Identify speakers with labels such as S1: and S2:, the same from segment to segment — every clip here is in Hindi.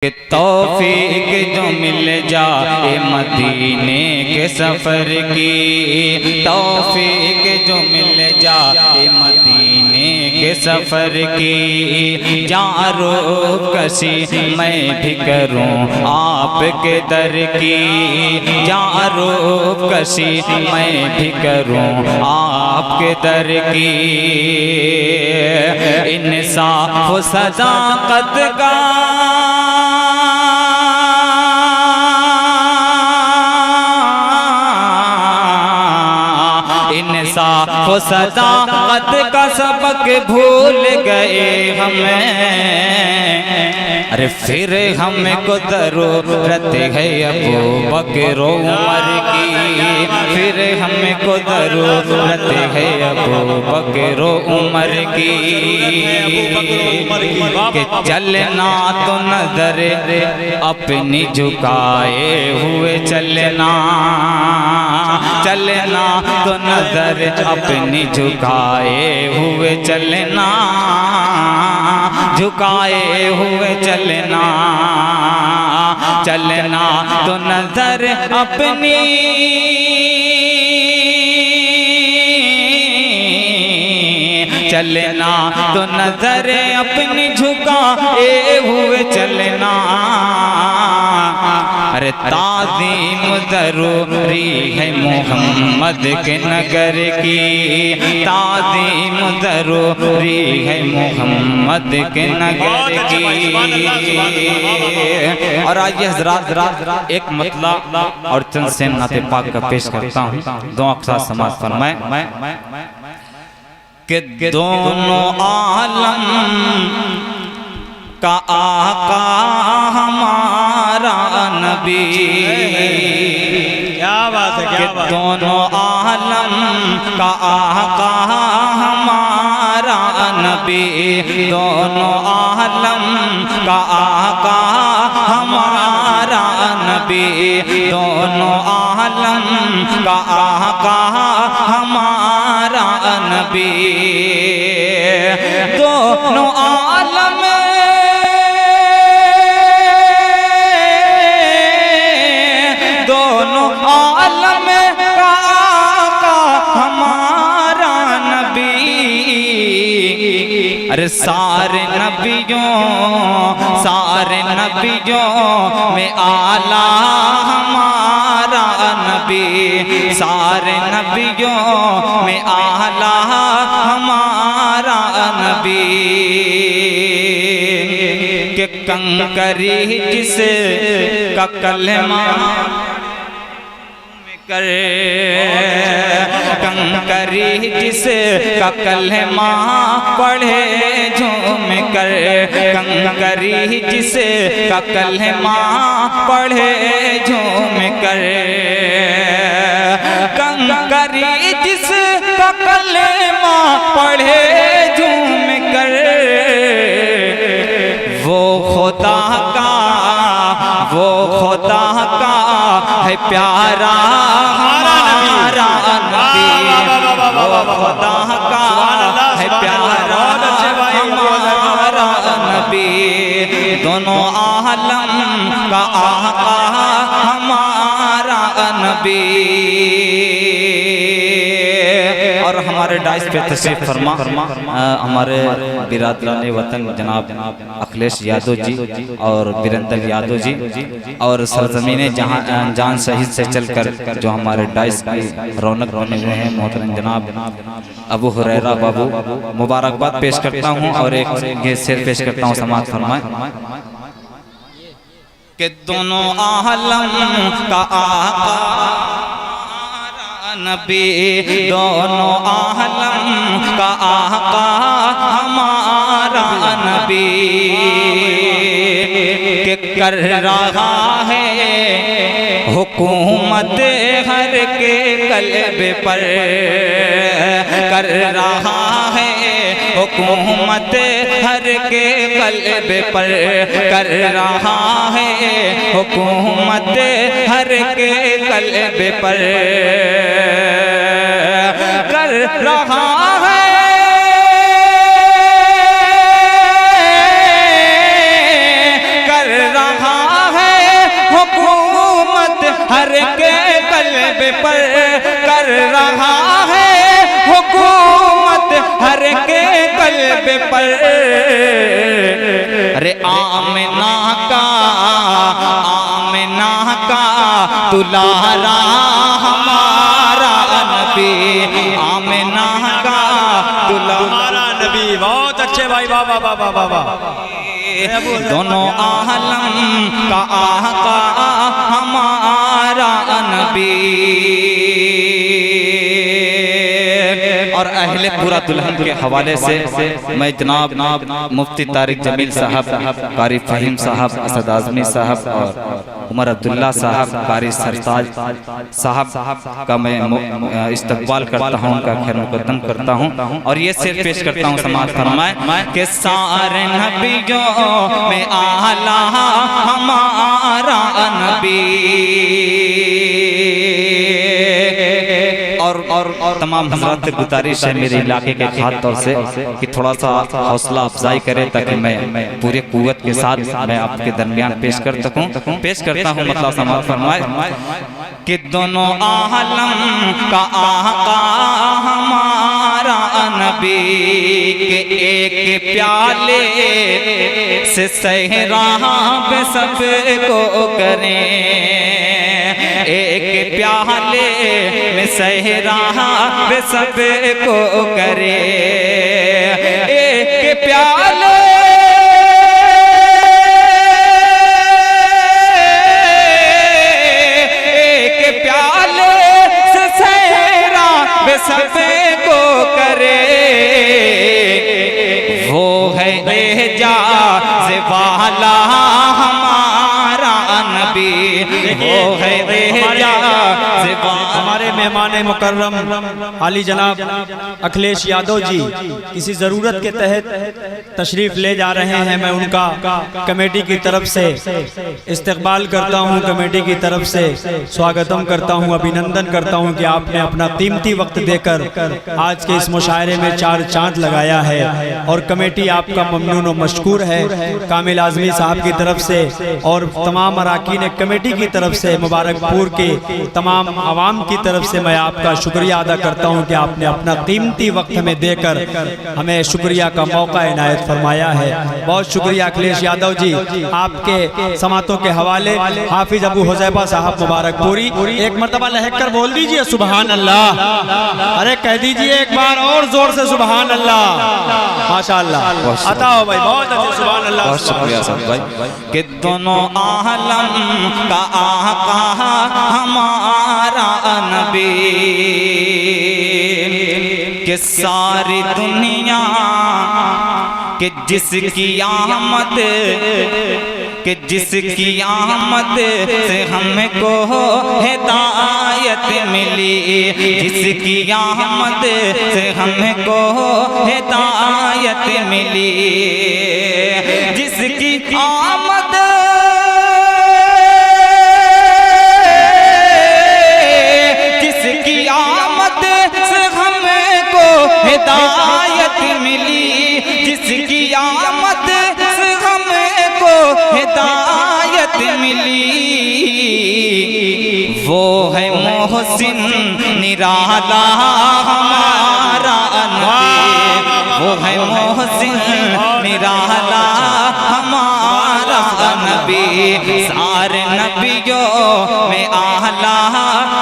S1: कि तौफीक जो मिल जाए मदीने के सफ़र की, तौफीक जो मिल जाए मदीने के सफ़र की, जारो कशी मैं भी करूं आपके दर की, जारो कशी मैं भी करूं आपके दर की। इंसाफ सदाकत का इंसाफ सदाकत का सबक भूल गए हमें। अरे फिर हमको ज़रूरत है अबू बकर उमर की, फिर हमको ज़रूरत है अबू बकर उमर की। कि चलना तो नजर अपनी झुकाए हुए चलना, चलना तो नजर अपनी झुकाए हुए चलना, झुकाए हुए चलना, चलना तो नजर अपनी चलना तो नजर अपनी झुकाए हुए चलना। अरे ताज़ीम ज़रूरी है मोहम्मद के नगर की, ताज़ीम ज़रूरी है मोहम्मद के नगर की। और आइए हज़रात एक मतला और चंद से नाते पाक का पेश करता हूँ, दो अक्सार समाज फरमाए कि दोनों आलम का आका हमारा नबी,
S2: क्या बात है, क्या बात।
S1: दोनों आलम का आका हमारा नबी, दोनों आलम का आका हमारा नबी, दोनों आलम का आका हमारा नबी। दोनों आलम अरे सारे नबियों में आला हमारा नबी, सारे नबियों में आला हमारा नबी। के कंकरी जिस का कलमा कंकरी जिस का कलमा पढ़े झूम कर, कंकरी जिस का कलमा पढ़े झूम कर, कंकरी जिस का कलमा पढ़े झूम कर, वो खुदा का है प्यारा हमारा नबी, वो खुदा का है प्यारा हमारा नबी। दोनों आलम का आका हमारा नबी। और हमारे डाइस पे तशरीफ फरमा हमारे बिरादरान वतन जनाब अखिलेश यादव जी और वीरेंद्र यादव जी, और सरजमीन जहां जान शहीद से चलकर जो हमारे डाइस की रौनक बने हुए हैं मोहतरम जनाब अबू हुरैरा बाबू, मुबारकबाद पेश करता हूं और एक ये शेर पेश करता हूं, समाज फरमाए कि दोनों आलम का आका नबी, दोनों आलम का आका हमारा नबी। के कर रहा है हुकूमत हर के कल्ब पर, कर रहा है हुकूमत हर के कल्ब पर, कर रहा है हुकूमत हर के कल्ब पर, कर रहा है कर रहा हर के कल्ब पर कर रहा है हुकूमत, हर के कल्ब पर। अरे आमिना का दुलारा हमारा नबी, आमिना का दुलारा
S2: नबी। बहुत अच्छे भाई, वाह वाह वाह वाह वाह।
S1: दोनों आलम का आका हमारा नबी। और अहले पूरा दुल्हन के हवाले से मैं जनाब मुफ्ती तारिक जमील साहब, कारी फहीम साहब, असद आजमी साहब और उमर अब्दुल्ला साहब, कारी सरताज साहब का मैं इस्तकबाल करता हूँ, उनका खैर मुकद्दम करता हूँ। और ये सिर्फ पेश करता हूँ, समाज फरमाए कि सारे नबियों में आला हमारा नबी। और तमाम हज़रात से गुजारिश है मेरे इलाके के खास तौर से कि थोड़ा सा हौसला अफजाई करें ताकि मैं पूरे कुव्वत के साथ मैं आपके दरमियान पेश कर सकूं। पेश करता हूं, मतलब समाज फरमाए कि दोनों आलम का आका हमारा नबी के एक प्याले से सहरा पे सबको करें, एक प्याले में सहरा पे सबको करे, एक प्याले से सहरा पे सबको करे। वो है एजाज़ वाला हमारा नबी, वो है
S2: हमारे मेहमान मुकर्रम आली जनाब अखिलेश यादव जी किसी ज़रूरत के तहत तशरीफ़ ले जा रहे हैं। मैं उनका कमेटी की तरफ से इस्तकबाल करता हूं, कमेटी की तरफ से स्वागतम करता हूं, अभिनंदन करता हूं कि आपने अपना कीमती वक्त देकर आज के इस मुशायरे में 4 चांद लगाया है। और कमेटी आपका ममनून व मशकूर है। कामिल आज़मी साहब की तरफ से और तमाम अराकीन कमेटी की तरफ से, मुबारकपुर के तमाम आवाम की तरफ से मैं आपका शुक्रिया अदा करता हूं कि आपने अपना कीमती वक्त हमें देकर हमें शुक्रिया का मौका इनायत फरमाया है। बहुत शुक्रिया अखिलेश यादव जी। आपके समातों के हवाले हाफिज अबू हुज़ैफा साहब मुबारकपुरी, एक मरतबा लहक कर बोल दीजिए सुबहान अल्लाह। अरे कह दीजिए एक बार और जोर से सुबहान अल्लाह। माशाअल्लाह, अता हो भाई, बहुत अच्छे, सुबहान अल्लाह।
S1: बहुत शुक्रिया साहब भाई कि दोनों आलम का आका हमारा नबी कि सारी दुनिया कि जिसकी आमद से हमको हिदायत मिली, जिसकी आमद से हमको हिदायत मिली, जिसकी आमद से हमको हिदायत मिली, जिसकी आमद से हमको हिदायत मिली। वो है मोहसिन निराला हमारा नबी, वो है मोहसिन निराला हमारा नबी। सारे नबियों में आला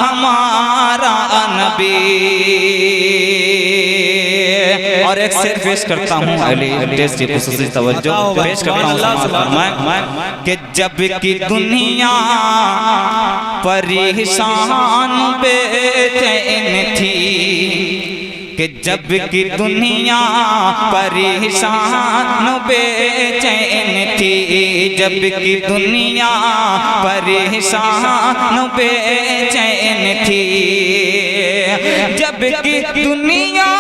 S1: हमारा नबी। और एक शेर पेश करता हूँ, अली टेस्ट की खुसूसी तवज्जो पेश करता हूँ कि जब की दुनिया परेशान बेचैन थी, कि जब की दुनिया परेशान बेचैन थी, जब की दुनिया परेशान बेचैन थी, जब की दुनिया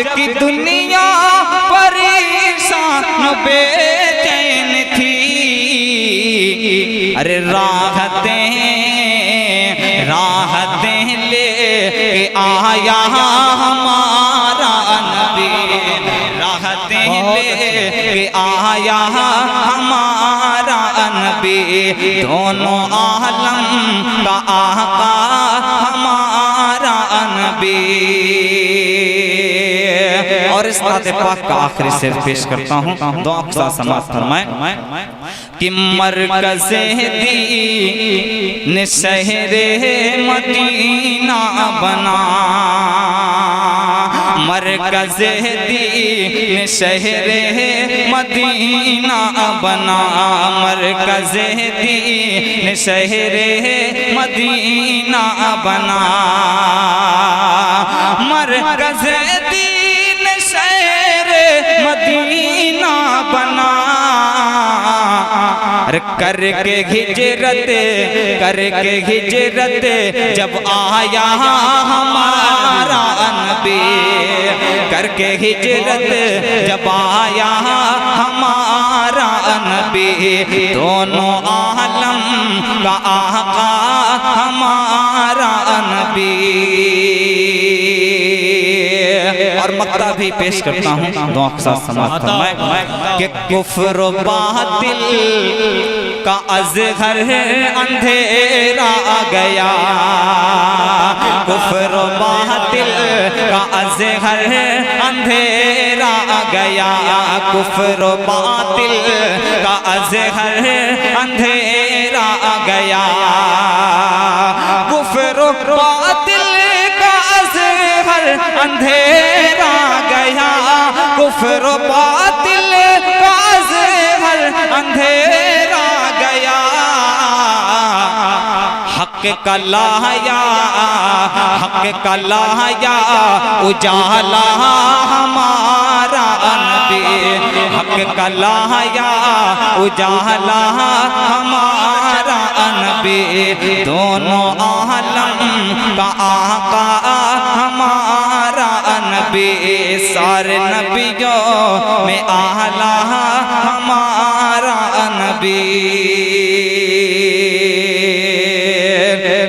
S1: की दुनिया परेशान बेचैन थी। अरे राहतें ले के आया हमारा नबी, चाहते ले आया हमारा नबी, दोनों आलम का आका हमारा नबी। और इस नात पाक का आखिरी शेर पेश करता हूँ, दो अक्सा समाप्त फरमाएं कि मरकज़े दीन शहरे मदीना बना, मरकज़े दीन शहरे मदीना बना, मरकज़े दीन शहरे मदीना बना, मरकज़े दीन शहरे मदीना बना। करके हिजरत जब आया हमारा नबी, करके हिजरत जब आया हमारा नबी, दोनों आलम का आका हमारा नबी। और मक्ता भी पेश करता हूँ, दो अक्सा समाप्त फरमाएं कि कुफ्र बातिल का अज़हर अंधेरा गया, कुफ्र बातिल का अज़हर अंधेरा गया, कुफ्र बातिल का अज़हर अंधेरा गया, कुफ्र बातिल का अज़हर अंधेरा गया, कुफ्र बातिल का अज़हर अंधेरा गया, हक का लाया, हक का लाया उजाला हमारा नबी, हक का लाया उजाला हमारा नबी, दोनों आलम का आका हमारा नबी, सारे नबियों में आला हमारा नबी।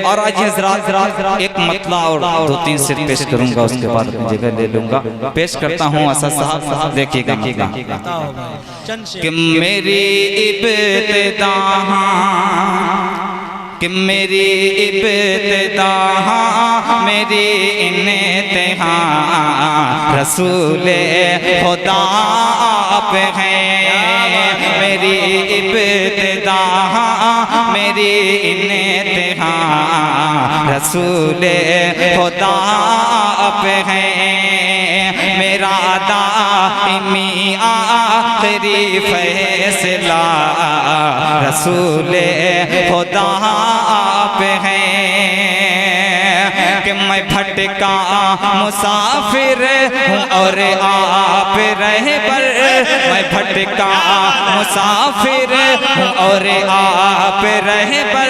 S1: और आज हज़रात एक मतला और दो तीन शेर पेश करूंगा, उसके बाद जगह ले लूंगा। पेश करता हूँ असद साहब, देखिएगा कि मेरी इब्तिदा, कि मेरी इब्तिदा मेरी इंतहा रसूले खुदा आप हैं, मेरी इब्तिदा मेरी इंतहा रसूले खुदा आप हैं, मेरा दाइमी आखिरी फैसला रसूले खुदा आप हैं, कि मैं भटका मुसाफिर हूँ और आप रहबर, मैं भटका मुसाफिर हूँ और आप रहबर,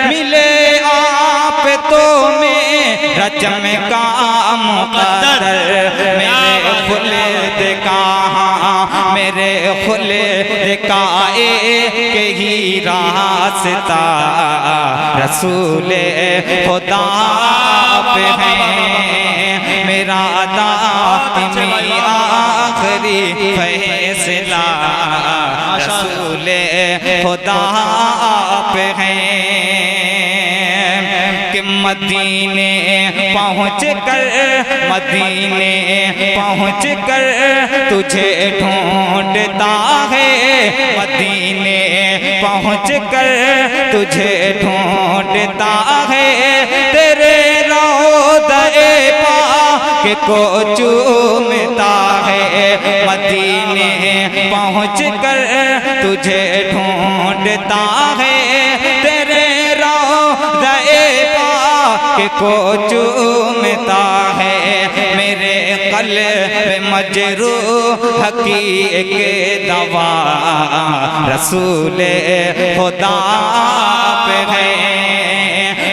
S1: मिले आप तो मेरा चमका मुक़द्दर, मेरे खुल्द कहाँ, मेरे खुल्द का एक ही रास्ता रसूले खुदा आप हैं, मेरा दाइमी आखिरी फैसला रसूले खुदा आप हैं, कि मदीने पहुँच कर, मदीने पहुँच कर तुझे ढूंढता है, मदीने पहुँच कर तुझे ढूंढता है, तेरे रौज़े पाक को चूमता है, मदीने पहुँच कर तुझे ढूंढता है, तेरे रौज़े पाक को चूमता है, मेरे क़ल्ब मजरूह की एक दवा रसूले खुदा पे है,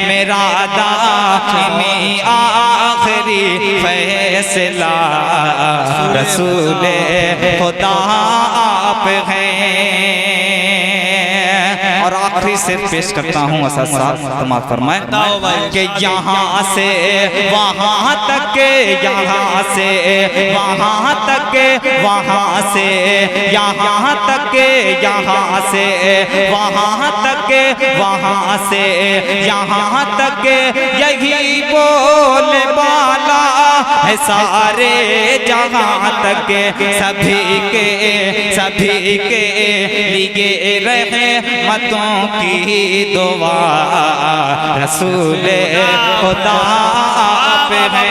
S1: मेरा दाइमी आखिरी फैसला रसूले खुदा पे है। और आखिरी से पेश करता हूँ असद साहब समाप्त फरमाए कि यहाँ से वहाँ तक, यहाँ से वहाँ तक, वहाँ से यहाँ तक, यहाँ से वहाँ तक, वहाँ से यहाँ तक, यही बोले वाला है सारे जहाँ तक। सभी के लिए रहमतों की दुआ रसूल खुदा पे है।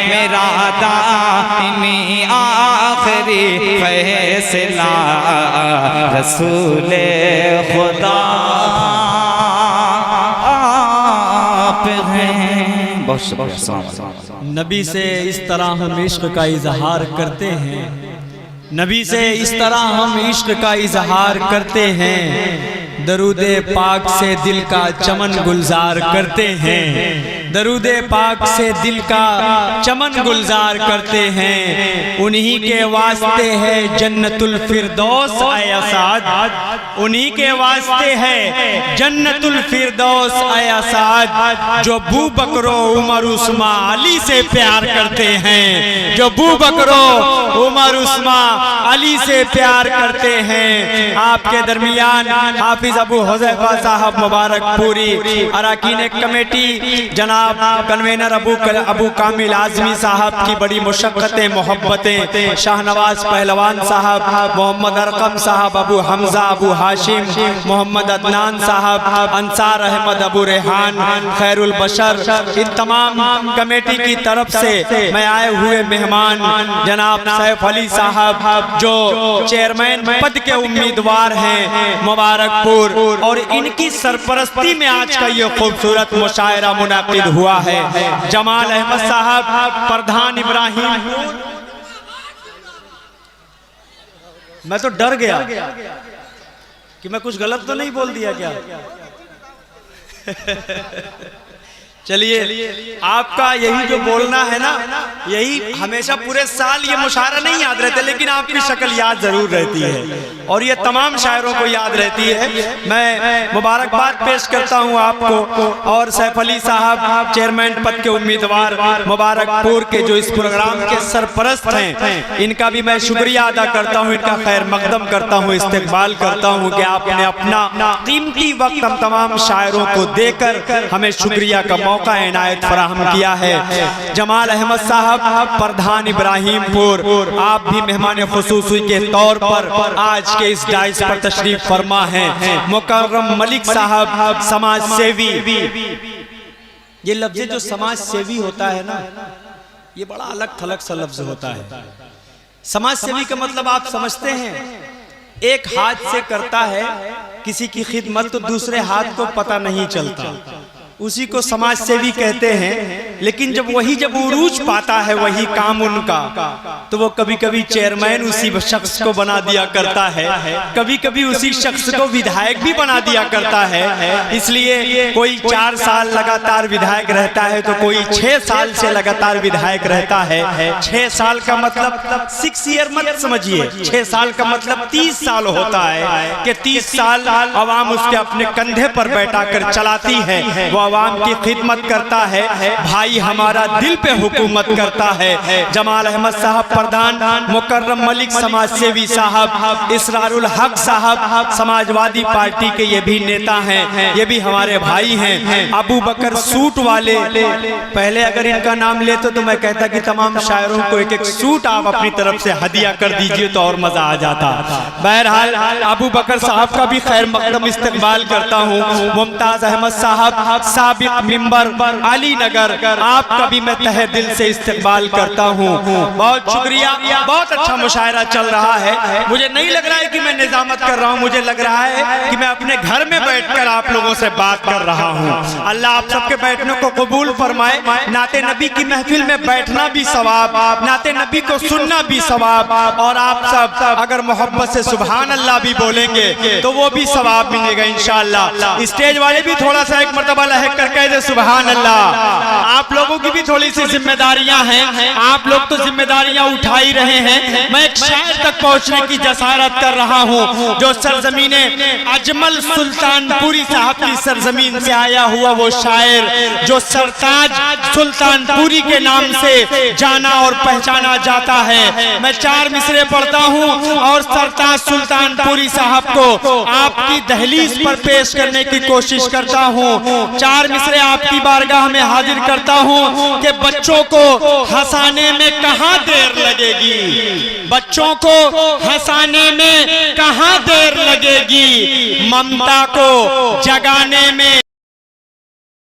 S1: मेरा दाइमी आखिरी फैसला रसूल खुदा पे है। बहुत
S2: नबी से इस तरह हम इश्क का इजहार करते हैं, नबी से इस तरह हम इश्क का इजहार करते हैं, दरूदे पाक से दिल का चमन गुलजार करते हैं, दरूदे पाक से दिल का चमन गुलजार करते हैं। उन्हीं के वास्ते है जन्नतुल फिरदौस आए असाद, उन्हीं के वास्ते है जन्नतुल फिरदौस आए असाद। जो बू बकरो उमर उस्मा अली से प्यार करते हैं, जो बू बकरो उमर उस्मा अली से प्यार करते हैं। आपके दरमियान हाफिज अबू हुज़ैफा साहब मुबारकपुरी, अरकान कमेटी जनाब कन्वेनर अबू कामिल आज़मी साहब की बड़ी मुशक्क़तें मोहब्बतें, शाहनवाज पहलवान साहब, मोहम्मद अरकम साहब, अबू हमजा, अबू हाशिम, मोहम्मद अदनान साहब, अंसार अहमद, अबू रेहान, खैरुल बशर, इन तमाम कमेटी की तरफ से मैं आए हुए मेहमान जनाब सैफ अली साहब जो चेयरमैन पद के उम्मीदवार हैं मुबारकपुर, और इनकी सरपरस्ती में आज का ये खूबसूरत मुशायरा मुनाकिद हुआ है। जमाल अहमद साहब, प्रधान इब्राहिम, मैं तो डर गया कि मैं कुछ गलत तो नहीं बोल दिया क्या। चलिए, आपका यही जो बोलना है ना, यही हमेशा पूरे साल ये मुशायरा नहीं याद रहते, लेकिन आपकी शक्ल याद जरूर रहती है और ये तमाम शायरों को याद रहती है। मैं मुबारकबाद पेश करता हूँ आपको और सैफ अली साहब चेयरमैन पद के उम्मीदवार मुबारकपुर के जो इस प्रोग्राम के सरपरस्त हैं, इनका भी मैं शुक्रिया अदा करता हूँ, इनका खैर मकदम करता हूँ, इस्तकबाल करता हूँ कि आपने अपना कीमती वक्त हम तमाम शायरों को देकर हमें शुक्रिया का मौका इनायत फराहम किया है। जमाल अहमद साहब, प्रधान इब्राहिमपुर, आप भी मेहमान खुसूसी के तौर पर आज के इस डाइस पर तशरीफ फरमा हैं। मुकर्रम मलिक साहब, समाज सेवी। ये लफ्ज़ जो समाज सेवी होता है ना, ये बड़ा अलग थलग सा लफ्ज होता है। समाज सेवी का मतलब आप समझते हैं, एक हाथ से करता है किसी की खिदमत तो दूसरे हाथ को पता नहीं चलता, उसी को समाज सेवी कहते हैं। लेकिन जब उरूज पाता है वही काम उनका, तो वो कभी कभी चेयरमैन उसी शख्स को बना दिया करता है, कभी कभी उसी शख्स को विधायक भी बना दिया करता है। इसलिए कोई 4 साल लगातार विधायक रहता है तो कोई 6 साल से लगातार विधायक रहता है। 6 साल का मतलब 6 ईयर मत समझिए, 6 साल का मतलब 30 साल होता है कि 30 साल अवाम उसके अपने कंधे पर बैठा कर चलाती है, वो अवाम की खिदमत करता है। भाई हमारा दिल पे हुकूमत करता है। जमाल अहमद साहब प्रधान, मुकर्रम मलिक समाज सेवी साहब, इसरारुल हक साहब समाजवादी पार्टी के ये भी नेता हैं, ये भी हमारे भाई हैं। अबू बकर सूट वाले, पहले अगर इनका नाम लेते तो मैं कहता कि तमाम शायरों को एक एक सूट आप अपनी तरफ से हदिया कर दीजिए तो और मजा आ जाता। बहरहाल अबू बकर साहब का भी खैर मकदम इस्तकबाल करता हूँ। मुमताज अहमद साहब, साबिक मिंबर अली नगर, आपका भी मैं तहे दिल से इस्तकबाल करता हूँ। बहुत शुक्रिया, बहुत अच्छा मुशायरा चल रहा है। मुझे नहीं लग रहा है कि मैं निजामत कर रहा हूँ, मुझे लग रहा है कि मैं अपने घर में बैठकर आप लोगों से बात कर रहा हूँ। अल्लाह आप सबके बैठने को कबूल फरमाए। नाते नबी की महफिल में बैठना भी सवाब, नाते नबी को सुनना भी सवाब, और आप सब अगर मोहब्बत से सुभान अल्लाह भी बोलेंगे तो वो भी सवाब मिलेगा इंशाअल्लाह। स्टेज वाले भी थोड़ा सा एक मर्तबा लहक कर कह दे सुभान अल्लाह। आप आप लोगों की भी थोड़ी सी जिम्मेदारियां हैं, आप लोग तो जिम्मेदारियां उठा ही रहे हैं। मैं एक शायर तक पहुंचने की जसारत कर रहा हूं, जो सरजमीने अजमल सुल्तानपुरी साहब की सरजमीन से आया हुआ वो शायर, जो सरताज सुल्तानपुरी के नाम से जाना और पहचाना जाता है। मैं 4 मिसरे पढ़ता हूं और सरताज सुल्तानपुरी साहब को आपकी दहलीज पर पेश करने की कोशिश करता हूं। 4 मिसरे आपकी बारगाह में हाजिर करता हूं कि बच्चों को हंसाने में कहां देर लगेगी, बच्चों को हंसाने में कहां देर लगेगी, ममता को जगाने में